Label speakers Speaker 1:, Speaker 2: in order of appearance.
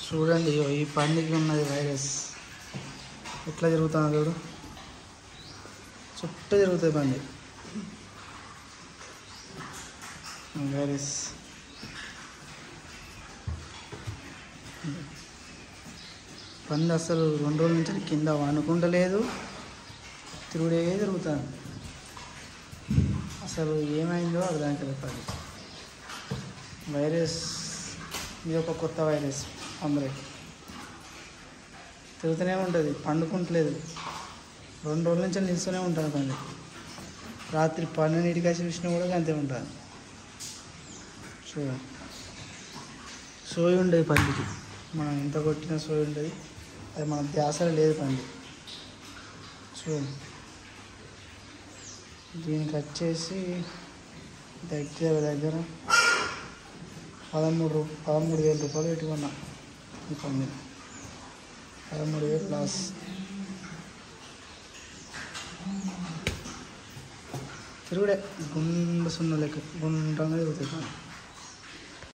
Speaker 1: చూడండి ఈ పందికి ఉన్నది వైరస్ ఎట్లా తిరుగుతుందో చూడు, చుట్టూ తిరుగుతుంది పంది వైరస్. పంది అసలు 2 రోజుల నుంచి కింద వండుకుంటలేదు, తిరుగుతాను. అసలు ఏమైందో అర్థం కాదు. వైరస్ ఇది ఒక కొత్త వైరస్, అందరికి తిరుగుతూనే ఉంటుంది, పండుకుంటలేదు. 2 రోజుల నుంచి నిలుస్తూనే ఉంటాను పంది. రాత్రి 12ంటికి వచ్చి చూసినా కూడా అంతే ఉంటుంది. చూడండి, సోయి ఉండేది పందికి, మనం ఎంత కొట్టినా సోయి ఉంటుంది, అది మన ధ్యాసలో లేదు పంది. చూడండి, దీనికి వచ్చేసి దగ్గర 13,000 రూపాయలు పెట్టుకున్నా. ఈ పంది 13,000 ప్లస్. తిరుగుడే గుండు సున్న లెక్క గుండ్రంగా తిరుగుతుంది.